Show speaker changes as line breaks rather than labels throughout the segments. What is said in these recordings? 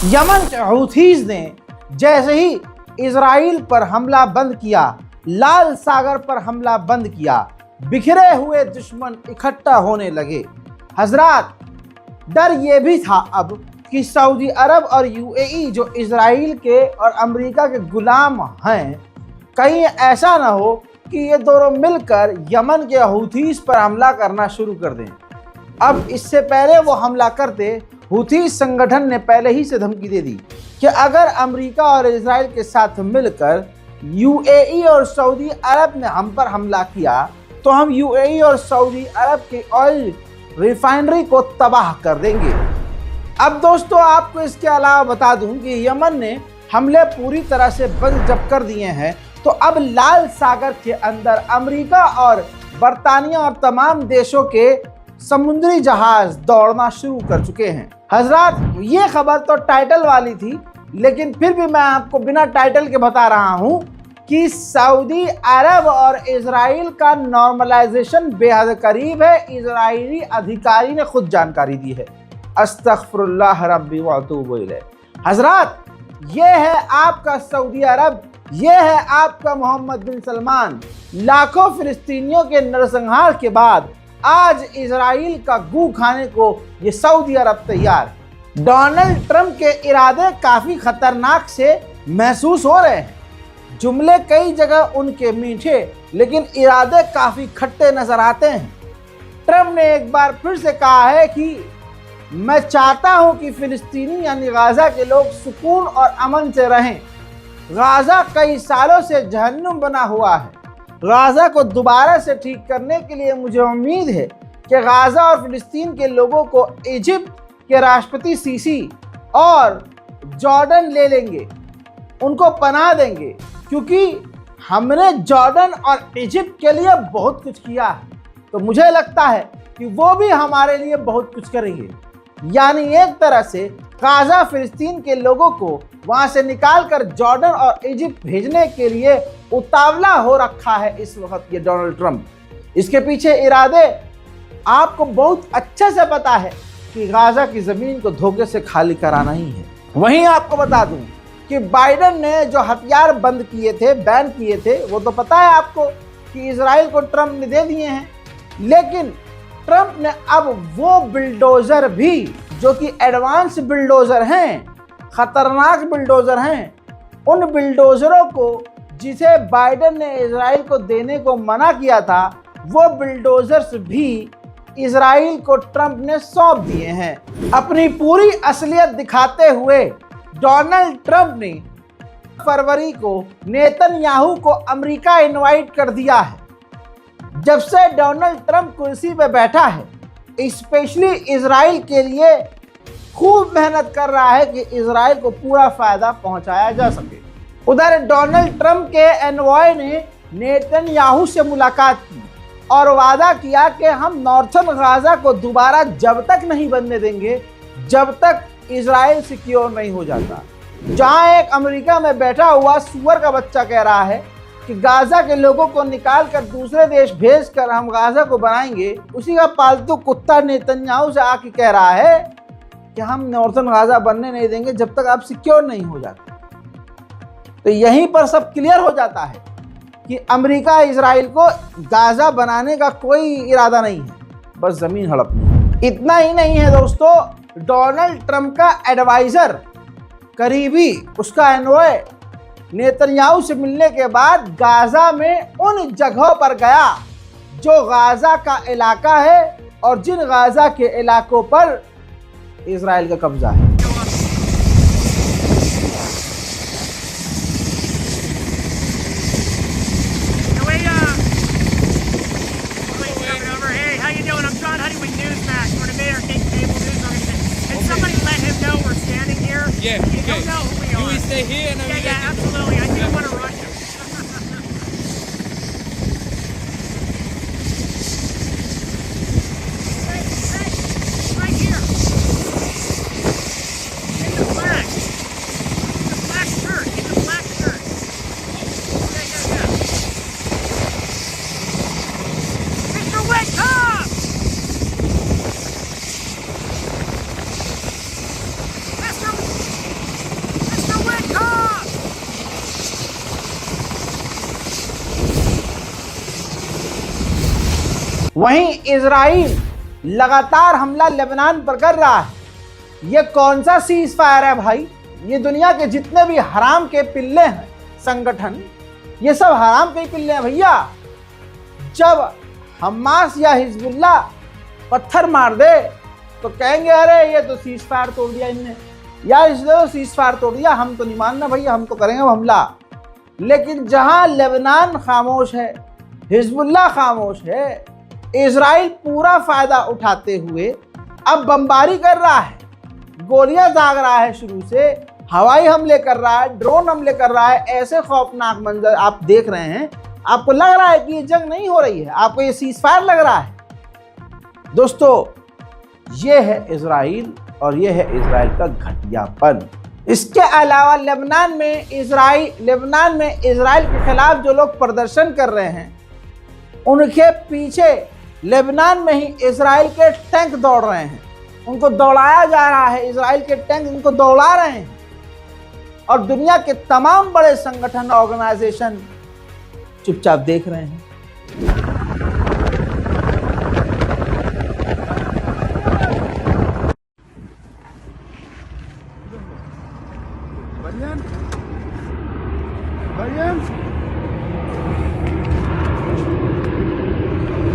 Yemen के Houthis ने जैसे ही इजराइल पर हमला बंद किया, लाल सागर पर हमला बंद किया, बिखरे हुए दुश्मन इकट्ठा होने लगे। हजरात, डर ये भी था अब कि सऊदी अरब और यूएई जो इजराइल के और अमेरिका के गुलाम हैं, कहीं ऐसा ना हो कि ये दोनों मिलकर यमन के हूथीस पर हमला करना शुरू कर दें। अब इससे पहले वो हमला करते, हूथीस संगठन ने पहले ही से धमकी दे दी कि अगर अमेरिका और इजराइल के साथ मिलकर यूएई और सऊदी अरब ने हम पर हमला किया तो हम यूएई और सऊदी अरब के ऑयल रिफाइनरी को तबाह कर देंगे। अब दोस्तों, आपको इसके अलावा बता दूं कि यमन ने हमले पूरी तरह से बंद जब कर दिए हैं तो अब लाल सागर के अंदर अमेरिका और बरतानिया और तमाम देशों के समुद्री जहाज दौड़ना शुरू कर चुके हैं। हजरात, ये खबर तो टाइटल वाली थी, लेकिन फिर भी मैं आपको बिना टाइटल के बता रहा हूं कि सऊदी अरब और इजराइल का नॉर्मलाइजेशन बेहद करीब है। इजरायली अधिकारी ने खुद जानकारी दी है। अस्तगफिरुल्लाह रब्बी व अतूबु इलैह। हजरात, ये है आपका सऊदी अरब, ये है आपका मोहम्मद बिन सलमान। लाखों फिलिस्तीनियों के नरसंहार के बाद आज इजराइल का गू खाने को ये सऊदी अरब तैयार। डोनाल्ड ट्रंप के इरादे काफी खतरनाक से महसूस हो रहे हैं। जुमले कई जगह उनके मीठे, लेकिन इरादे काफी खट्टे नजर आते हैं। ट्रंप ने एक बार फिर से कहा है कि मैं चाहता हूं कि फिलिस्तीनी यानी गाजा के लोग सुकून और अमन से रहें। गाजा कई सालों से जहन्नुम बना हुआ है। गाजा को दोबारा से ठीक करने के लिए मुझे उम्मीद है कि गाजा और फिलिस्तीन के लोगों को इजिप्ट के राष्ट्रपति सीसी और जॉर्डन ले लेंगे, उनको पनाह देंगे, क्योंकि हमने जॉर्डन और इजिप्ट के लिए बहुत कुछ किया है, तो मुझे लगता है कि वो भी हमारे लिए बहुत कुछ करेंगे। यानी एक तरह से गाजा फिलिस्तीन के लोगों को वहां से निकालकर जॉर्डन और इजिप्ट भेजने के लिए उतावला हो रखा है इस वक्त ये डोनाल्ड ट्रंप। इसके पीछे इरादे आपको बहुत अच्छे से पता है कि गाजा की जमीन को धोखे से खाली कराना ही है। वहीं आपको बता दूं कि बाइडेन ने जो हथियार बंद किए थे, बैन किए थे, वो तो पता है आपको कि इजराइल को ट्रंप ने दे दिए हैं। लेकिन ट्रंप ने अब वो बिल्डोजर भी जो कि एडवांस बिल्डोजर हैं, खतरनाक बिल्डोजर हैं, उन बिल्डोजरों को जिसे बाइडेन ने इजराइल को देने को मना किया था, वो बिल्डोजर्स भी इजराइल को ट्रंप ने सौंप दिए हैं। अपनी पूरी असलियत दिखाते हुए डोनाल्ड ट्रंप ने फरवरी को नेतन्याहू को अमेरिका इनवाइट कर दिया है। जब से डोनाल्ड ट्रंप कुर्सी पे बैठा है, स्पेशली इजराइल के लिए खूब मेहनत कर रहा है कि इजराइल को पूरा फायदा पहुंचाया जा सके। उधर डोनाल्ड ट्रंप के एनवॉय ने नेतन्याहू से मुलाकात की और वादा किया कि हम नॉर्थर्न गाजा को दोबारा जब तक नहीं बनने देंगे जब तक इजराइल सिक्योर नहीं हो जाता। जहां एक अमेरिका में बैठा हुआ सुअर का बच्चा कह रहा है कि गाजा के लोगों को निकाल कर दूसरे देश भेजकर हम गाजा को बनाएंगे, उसी का पालतू कुत्ता नेतन्याहू से आके कह रहा है कि हम नॉर्थर्न गाजा बनने नहीं देंगे जब तक आप सिक्योर नहीं हो जाते। तो यहीं पर सब क्लियर हो जाता है कि अमेरिका इजराइल को गाजा बनाने का कोई इरादा नहीं है, बस जमीन हड़पनी। इतना ही नहीं है दोस्तों, डोनाल्ड ट्रंप का एडवाइजर, करीबी, उसका एनवॉय नेतन्याहू से मिलने के बाद गाजा में उन जगहों पर गया जो गाजा का इलाका है और जिन गाजा के इलाकों पर इजराइल का कब्जा है।
Yeah, okay.
Don't know who we are.
Do we stay here? And
Yeah, absolutely. I do want to rush him. Right here. In the black. In the black shirt. In the black shirt. Yeah. Mr. Whitcomb! Mr.
वहीं Israel लगातार हमला Lebanon पर कर रहा है। ये कौन सा सीज फायर है भाई? ये दुनिया के जितने भी हराम के पिल्ले हैं संगठन, ये सब हराम के ही पिल्ले हैं भैया। जब हमास या हिजबुल्ला पत्थर मार दे तो कहेंगे अरे ये तो सीज फायर तोड़ दिया इनने, या इसने तो सीज फायर तोड़ दिया, हम तो नहीं मानना भैया, हम तो करेंगे हमला। लेकिन जहां लेबनान खामोश है, हिजबुल्ला खामोश है, इजराइल पूरा फायदा उठाते हुए अब बमबारी कर रहा है, गोलियां दाग रहा है, शुरू से हवाई हमले कर रहा है, ड्रोन हमले कर रहा है। ऐसे खौफनाक मंजर आप देख रहे हैं, आपको लग रहा है कि ये जंग नहीं हो रही है, आपको ये सीज फायर लग रहा है। दोस्तों, ये है इजराइल और ये है इजराइल का घटियापन। इसके अलावा लेबनान में इजराइल के खिलाफ जो लोग प्रदर्शन कर रहे हैं, उनके पीछे लेबनान में ही इजराइल के टैंक दौड़ रहे हैं, उनको दौड़ाया जा रहा है, इजराइल के टैंक उनको दौड़ा रहे हैं। और दुनिया के तमाम बड़े संगठन, ऑर्गेनाइजेशन चुपचाप देख रहे हैं।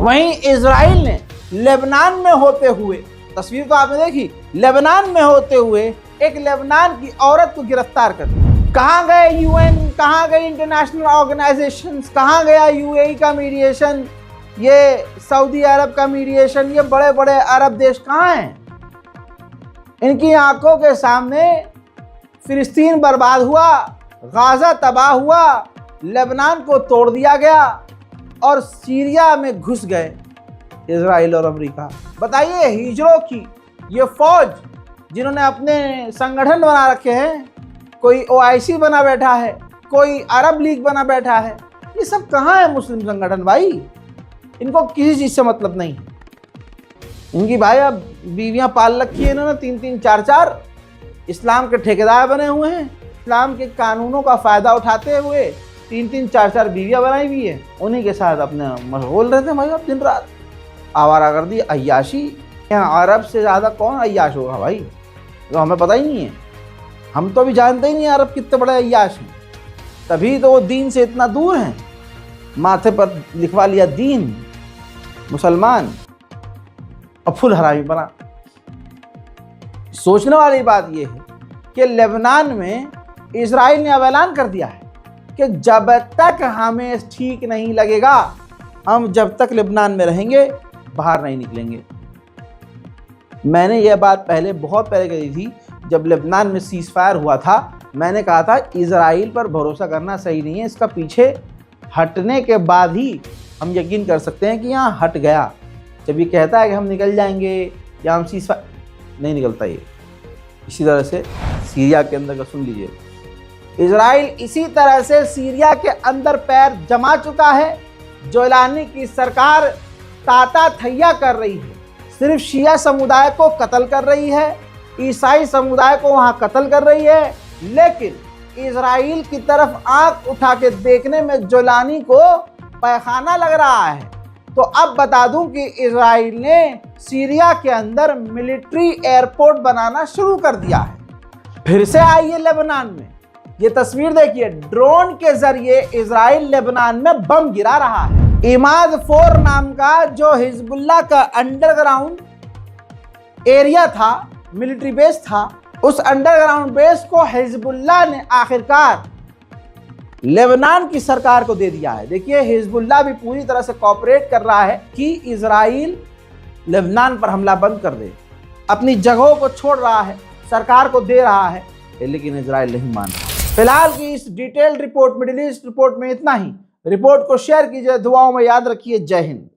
वहीं इजराइल ने लेबनान में होते हुए, तस्वीर तो आपने देखी, लेबनान में होते हुए एक लेबनान की औरत को गिरफ्तार कर दिया। कहाँ गए यूएन, कहाँ गए इंटरनेशनल ऑर्गेनाइजेशंस, कहाँ गया यूएई का मीडिएशन, ये सऊदी अरब का मीडिएशन, ये बड़े बड़े अरब देश कहाँ हैं? इनकी आंखों के सामने फिलिस्तीन बर्बाद हुआ, गाजा तबाह हुआ, लेबनान को तोड़ दिया गया और सीरिया में घुस गए इजराइल और अमेरिका। बताइए, हिजड़ों की ये फौज जिन्होंने अपने संगठन बना रखे हैं, कोई ओआईसी बना बैठा है, कोई अरब लीग बना बैठा है, ये सब कहाँ है मुस्लिम संगठन भाई? इनको किसी चीज़ से मतलब नहीं है। इनकी भाई अब बीवियाँ पाल रखी है इन्होंने, 3-3, 4-4, इस्लाम के ठेकेदार बने हुए हैं, इस्लाम के कानूनों का फ़ायदा उठाते हुए 3-3, 4-4 बीवियाँ बनाई हुई है, उन्हीं के साथ अपने मशगूल रहते हैं भाई अब दिन रात। आवारागर्दी, अय्याशी, यहाँ अरब से ज़्यादा कौन अय्याश होगा भाई? तो हमें पता ही नहीं है, हम तो अभी जानते ही नहीं अरब कितने बड़े अय्याश हैं, तभी तो वो दीन से इतना दूर हैं। माथे पर लिखवा लिया दीन, मुसलमान, और फुल हरामी बना। सोचने वाली बात यह है कि लेबनान में इजराइल ने अब ऐलान कर दिया है कि जब तक हमें ठीक नहीं लगेगा, हम जब तक लेबनान में रहेंगे बाहर नहीं निकलेंगे। मैंने यह बात पहले, बहुत पहले कही थी, जब लेबनान में सीज फायर हुआ था। मैंने कहा था इजराइल पर भरोसा करना सही नहीं है, इसका पीछे हटने के बाद ही हम यकीन कर सकते हैं कि यहाँ हट गया। जब ये कहता है कि हम निकल जाएंगे या हम सीज फायर, नहीं निकलता ये। इसी तरह से सीरिया के अंदर का सुन लीजिए, इजराइल इसी तरह से सीरिया के अंदर पैर जमा चुका है। जोलानी की सरकार ताता थैया कर रही है, सिर्फ शिया समुदाय को कत्ल कर रही है, ईसाई समुदाय को वहां कत्ल कर रही है, लेकिन इजराइल की तरफ आंख उठा के देखने में जोलानी को पैखाना लग रहा है। तो अब बता दूं कि इजराइल ने सीरिया के अंदर मिलिट्री एयरपोर्ट बनाना शुरू कर दिया है। फिर से आइए लेबनान में, ये तस्वीर देखिए, ड्रोन के जरिए इजराइल लेबनान में बम गिरा रहा है। इमाद 4 नाम का जो हिजबुल्ला का अंडरग्राउंड एरिया था, मिलिट्री बेस था, उस अंडरग्राउंड बेस को हिजबुल्ला ने आखिरकार लेबनान की सरकार को दे दिया है। देखिए, हिजबुल्ला भी पूरी तरह से कोऑपरेट कर रहा है कि इजराइल लेबनान पर हमला बंद कर दे, अपनी जगहों को छोड़ रहा है, सरकार को दे रहा है, लेकिन इजराइल नहीं मान रहा। फिलहाल की इस detailed report, middle east report में इतना ही। रिपोर्ट को शेयर कीजिए, दुआओं में याद रखिए। जय हिंद।